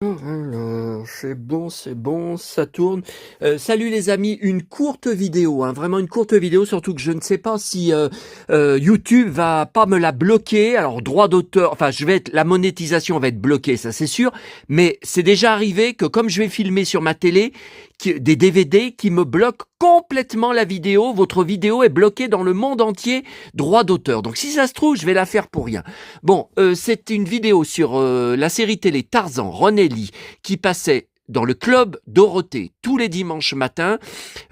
Alors, c'est bon, ça tourne. Salut les amis, une courte vidéo, hein, vraiment une courte vidéo, surtout que je ne sais pas si YouTube va pas me la bloquer. Alors droit d'auteur, enfin la monétisation va être bloquée, ça c'est sûr. Mais c'est déjà arrivé que comme je vais filmer sur ma télé, des DVD qui me bloquent complètement la vidéo. Votre vidéo est bloquée dans le monde entier, droit d'auteur. Donc si ça se trouve, je vais la faire pour rien. Bon, c'est une vidéo sur la série télé Tarzan, René Lee, qui passait dans le club Dorothée tous les dimanches matins.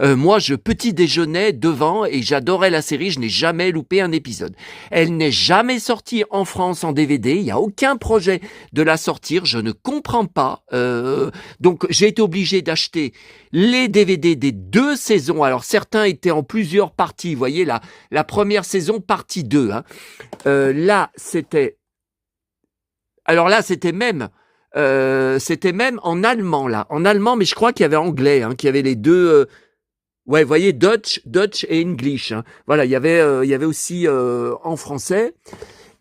Moi, je petit déjeunais devant et j'adorais la série. Je n'ai jamais loupé un épisode. Elle n'est jamais sortie en France en DVD. Il n'y a aucun projet de la sortir. Je ne comprends pas. Donc, j'ai été obligé d'acheter les DVD des 2 saisons. Alors, certains étaient en plusieurs parties. Vous voyez, la première saison, partie 2. Hein. Là, c'était... Alors là, c'était même en allemand, là. En allemand, mais je crois qu'il y avait anglais, hein, qu'il y avait les deux... ouais, vous voyez, Dutch et English. Hein. Voilà, il y avait aussi en français.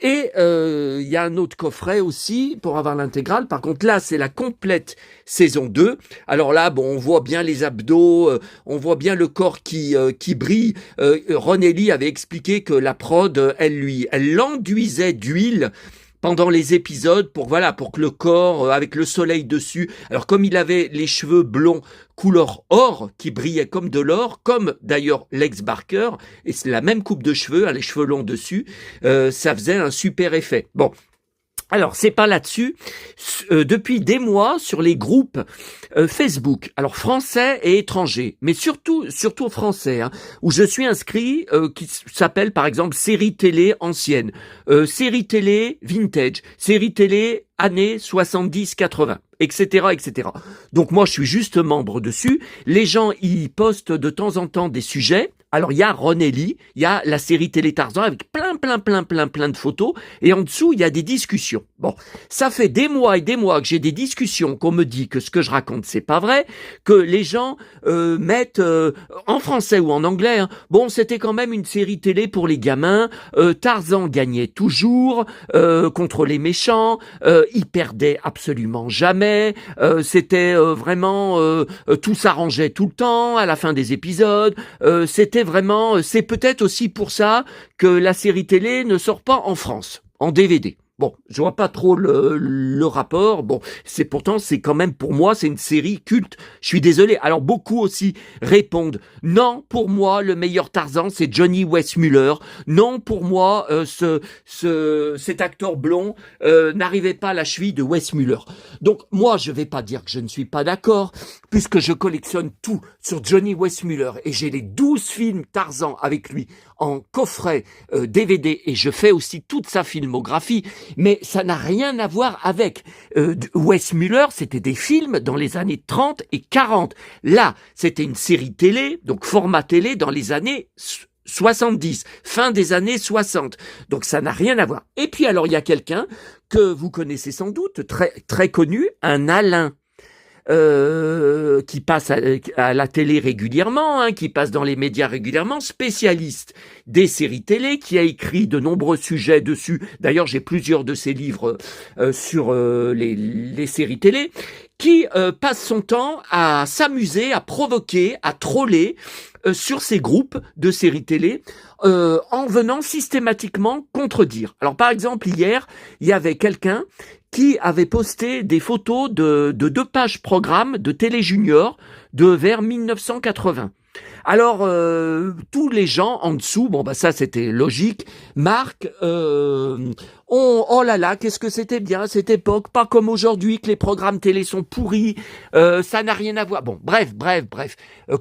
Et il y a un autre coffret aussi pour avoir l'intégrale. Par contre, là, c'est la complète saison 2. Alors là, bon, on voit bien les abdos, on voit bien le corps qui brille. Ron Ellie avait expliqué que la prod, elle l'enduisait d'huile pendant les épisodes pour que le corps avec le soleil dessus. Alors comme il avait les cheveux blonds couleur or qui brillaient comme de l'or, comme d'ailleurs Lex Barker, et c'est la même coupe de cheveux, les cheveux longs dessus, ça faisait un super effet. Bon. Alors, c'est pas là-dessus. Depuis des mois, sur les groupes Facebook, alors français et étrangers, mais surtout français, hein, où je suis inscrit, qui s'appelle par exemple série télé ancienne, série télé vintage, série télé années 70-80, etc., etc. Donc moi, je suis juste membre dessus. Les gens y postent de temps en temps des sujets. Alors, il y a Ron Ellie, il y a la série télé Tarzan avec plein de photos, et en dessous, il y a des discussions. Bon, ça fait des mois et des mois que j'ai des discussions, qu'on me dit que ce que je raconte, c'est pas vrai, que les gens mettent, en français ou en anglais, hein, bon, c'était quand même une série télé pour les gamins, Tarzan gagnait toujours contre les méchants, il perdait absolument jamais, c'était vraiment, tout s'arrangeait tout le temps, à la fin des épisodes, c'était vraiment, c'est peut-être aussi pour ça que la série télé ne sort pas en France, en DVD. Bon, je vois pas trop le rapport. Bon, c'est quand même pour moi, c'est une série culte. Je suis désolé. Alors beaucoup aussi répondent non. Pour moi, le meilleur Tarzan, c'est Johnny Weissmuller. Non, pour moi, cet acteur blond n'arrivait pas à la cheville de Weissmuller. Donc moi, je vais pas dire que je ne suis pas d'accord, puisque je collectionne tout sur Johnny Weissmuller et j'ai les 12 films Tarzan avec lui en coffret DVD et je fais aussi toute sa filmographie, mais ça n'a rien à voir avec Weissmuller, c'était des films dans les années 30 et 40. Là, c'était une série télé, donc format télé dans les années 70, fin des années 60. Donc ça n'a rien à voir. Et puis alors il y a quelqu'un que vous connaissez sans doute, très connu, un Alain qui passe à la télé régulièrement, hein, qui passe dans les médias régulièrement, spécialiste des séries télé, qui a écrit de nombreux sujets dessus. D'ailleurs, j'ai plusieurs de ses livres sur les séries télé, qui passe son temps à s'amuser, à provoquer, à troller sur ces groupes de séries télé en venant systématiquement contredire. Alors par exemple, hier, il y avait quelqu'un qui avait posté des photos de 2 pages programme de Télé Junior de vers 1980. Alors, tous les gens en dessous, bon bah ça c'était logique, marquent, oh là là, qu'est-ce que c'était bien cette époque, pas comme aujourd'hui que les programmes télé sont pourris, ça n'a rien à voir. Bon, bref,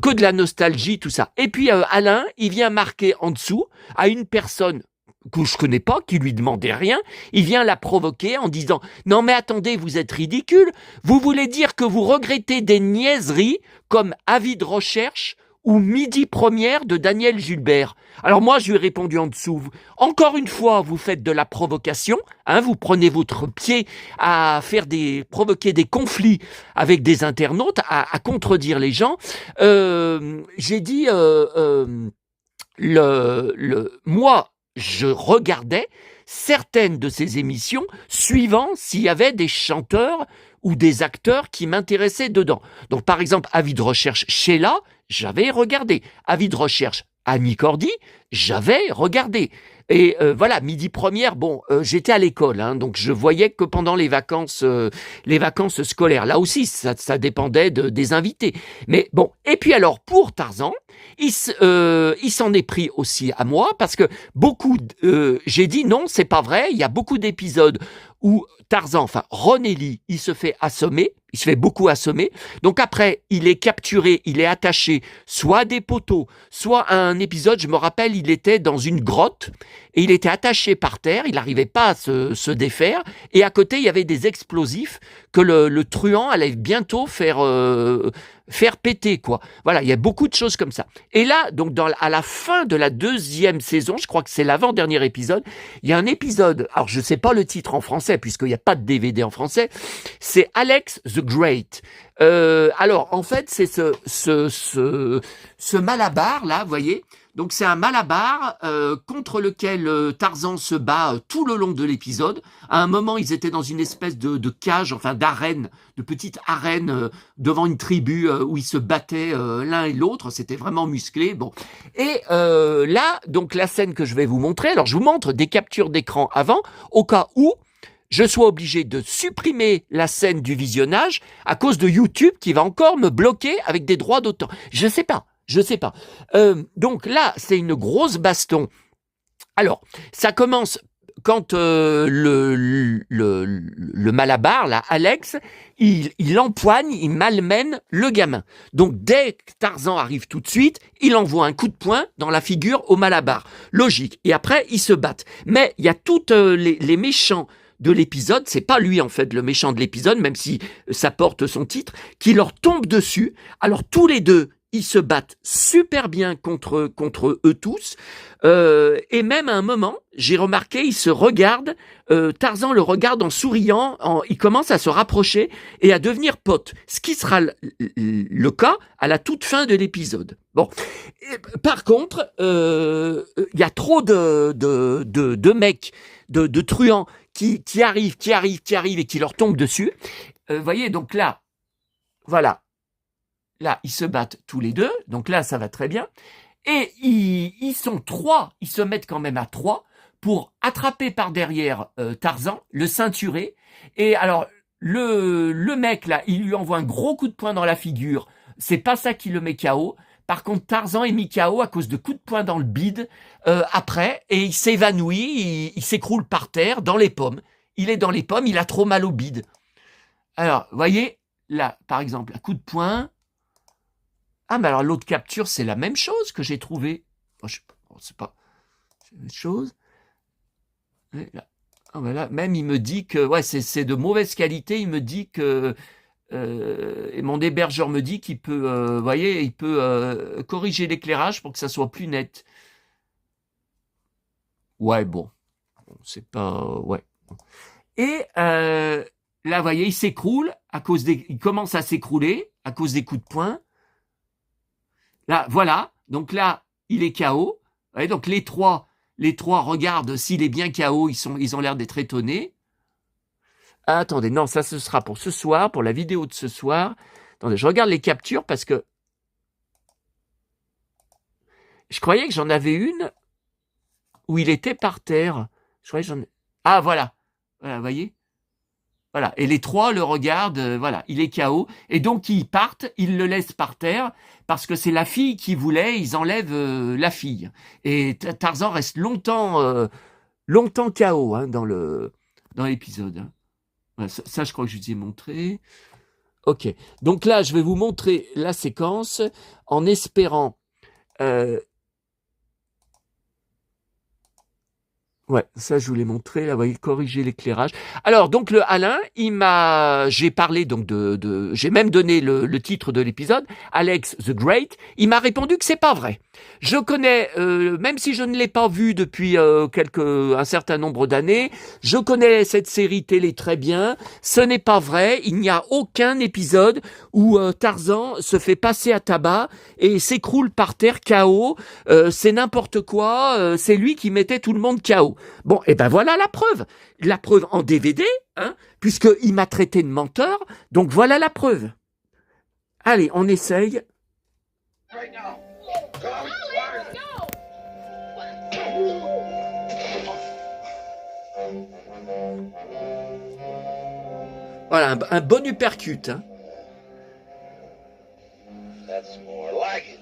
que de la nostalgie, tout ça. Et puis Alain, il vient marquer en dessous à une personne que je connais pas, qui lui demandait rien, il vient la provoquer en disant « Non mais attendez, vous êtes ridicule, vous voulez dire que vous regrettez des niaiseries comme Avis de recherche ou Midi première de Daniel Gilbert ?» Alors moi, je lui ai répondu en dessous, encore une fois, vous faites de la provocation, hein, vous prenez votre pied à provoquer des conflits avec des internautes, à contredire les gens. J'ai dit, moi, je regardais certaines de ces émissions suivant s'il y avait des chanteurs ou des acteurs qui m'intéressaient dedans. Donc par exemple, avis de recherche Sheila, j'avais regardé. Avis de recherche Annie Cordy, j'avais regardé. Et voilà, Midi Première, bon, j'étais à l'école, hein, donc je voyais que pendant les vacances scolaires. Là aussi, ça dépendait des invités. Mais bon, et puis alors, pour Tarzan, il s'en est pris aussi à moi, parce que j'ai dit non, c'est pas vrai, il y a beaucoup d'épisodes où Tarzan, enfin Ron Ely, il se fait assommer, il se fait beaucoup assommer. Donc après, il est capturé, il est attaché soit à des poteaux, soit à un épisode, je me rappelle, il était dans une grotte et il était attaché par terre, il n'arrivait pas à se défaire, et à côté, il y avait des explosifs que le truand allait bientôt faire péter, quoi. Voilà, il y a beaucoup de choses comme ça. Et là, donc à la fin de la 2e saison, je crois que c'est l'avant-dernier épisode, il y a un épisode, alors je ne sais pas le titre en français, puisqu'il n'y a pas de DVD en français, c'est Alex the Great. Alors, en fait, c'est ce Malabar, là, vous voyez. Donc, c'est un Malabar contre lequel Tarzan se bat tout le long de l'épisode. À un moment, ils étaient dans une espèce de cage, enfin d'arène, de petite arène devant une tribu où ils se battaient l'un et l'autre. C'était vraiment musclé. Bon. Et là, donc, la scène que je vais vous montrer, alors je vous montre des captures d'écran avant, au cas où je sois obligé de supprimer la scène du visionnage à cause de YouTube qui va encore me bloquer avec des droits d'auteur. Je sais pas. Donc là, c'est une grosse baston. Alors, ça commence quand le Malabar, là, Alex, il empoigne, il malmène le gamin. Donc, dès que Tarzan arrive tout de suite, il envoie un coup de poing dans la figure au Malabar. Logique. Et après, ils se battent. Mais il y a toutes les méchants de l'épisode, c'est pas lui en fait le méchant de l'épisode, même si ça porte son titre, qui leur tombe dessus. Alors tous les deux, ils se battent super bien contre eux tous. Et même à un moment, j'ai remarqué, ils se regardent, Tarzan le regarde en souriant, il commence à se rapprocher et à devenir pote. Ce qui sera le cas à la toute fin de l'épisode. Bon. Et, par contre, il y a trop de mecs, de truands qui arrivent et qui leur tombent dessus. Voyez, donc là, voilà. Là, ils se battent tous les deux. Donc là, ça va très bien. Et ils sont 3. Ils se mettent quand même à 3 pour attraper par derrière Tarzan, le ceinturer. Et alors, le mec, là, il lui envoie un gros coup de poing dans la figure. C'est pas ça qui le met KO. Par contre, Tarzan est mis KO à cause de coups de poing dans le bide après. Et il s'évanouit, il s'écroule par terre dans les pommes. Il est dans les pommes, il a trop mal au bide. Alors, voyez, là, par exemple, un coup de poing. Ah, mais alors l'autre capture, c'est la même chose que j'ai trouvé. C'est pas la même chose. Là. Ah, ben là, même il me dit que ouais, c'est de mauvaise qualité. Il me dit que et mon hébergeur me dit qu'il peut, voyez, il peut corriger l'éclairage pour que ça soit plus net. Ouais, bon, c'est pas ouais. Et là, vous voyez, il s'écroule il commence à s'écrouler à cause des coups de poing. Là, voilà. Donc là, il est KO. Ouais, donc les trois regardent s'il est bien KO. Ils ont l'air d'être étonnés. Ah, attendez, non, ça ce sera pour ce soir, pour la vidéo de ce soir. Attendez, je regarde les captures parce que je croyais que j'en avais une où il était par terre. Je croyais que j'en ai... Ah, voilà. Voilà, vous voyez ? Voilà. Et les 3 le regardent, voilà, il est KO. Et donc, ils partent, ils le laissent par terre, parce que c'est la fille qui voulait, ils enlèvent la fille. Et Tarzan reste longtemps KO hein, dans l'épisode. Hein. Voilà, ça, je crois que je vous ai montré. Ok. Donc là, je vais vous montrer la séquence en espérant... Ouais, ça je vous l'ai montré, là, vous voyez, corriger l'éclairage. Alors, donc le Alain, j'ai parlé donc j'ai même donné le titre de l'épisode, Alex the Great. Il m'a répondu que c'est pas vrai. Je connais, même si je ne l'ai pas vu depuis un certain nombre d'années, je connais cette série télé très bien. Ce n'est pas vrai. Il n'y a aucun épisode où Tarzan se fait passer à tabac et s'écroule par terre KO. C'est n'importe quoi. C'est lui qui mettait tout le monde KO. Bon, et ben voilà la preuve en DVD, hein, puisqu'il m'a traité de menteur, donc voilà la preuve. Allez, on essaye. Voilà, un bon uppercut. Hein. That's more like it.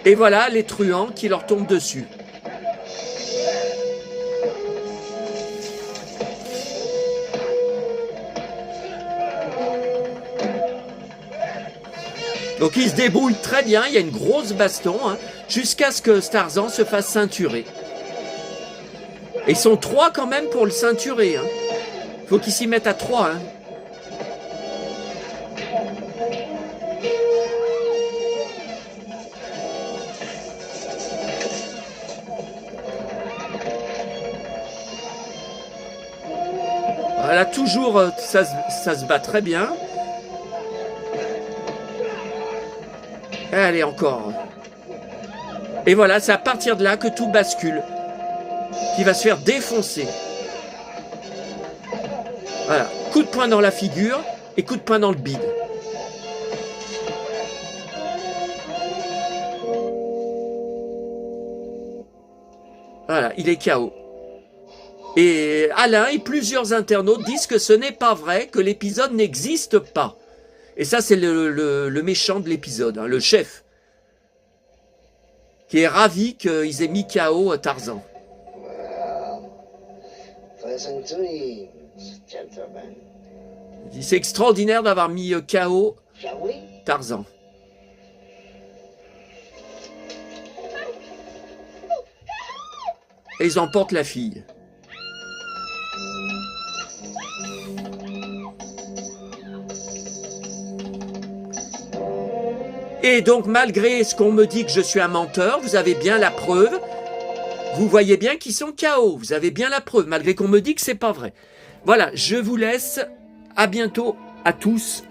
Et voilà les truands qui leur tombent dessus. Donc ils se débrouillent très bien, il y a une grosse baston, hein, jusqu'à ce que Tarzan se fasse ceinturer. Et ils sont 3 quand même pour le ceinturer. Hein. Faut qu'ils s'y mettent à 3. Hein. Voilà, toujours, ça se bat très bien. Allez, encore. Et voilà, c'est à partir de là que tout bascule. Qui va se faire défoncer. Voilà, coup de poing dans la figure et coup de poing dans le bide. Voilà, il est KO. Et Alain et plusieurs internautes disent que ce n'est pas vrai, que l'épisode n'existe pas. Et ça, c'est le méchant de l'épisode, hein, le chef, qui est ravi qu'ils aient mis KO Tarzan. C'est extraordinaire d'avoir mis KO Tarzan. Et ils emportent la fille. Et donc, malgré ce qu'on me dit que je suis un menteur, vous avez bien la preuve. Vous voyez bien qu'ils sont KO. Vous avez bien la preuve, malgré qu'on me dit que c'est pas vrai. Voilà, je vous laisse. À bientôt à tous.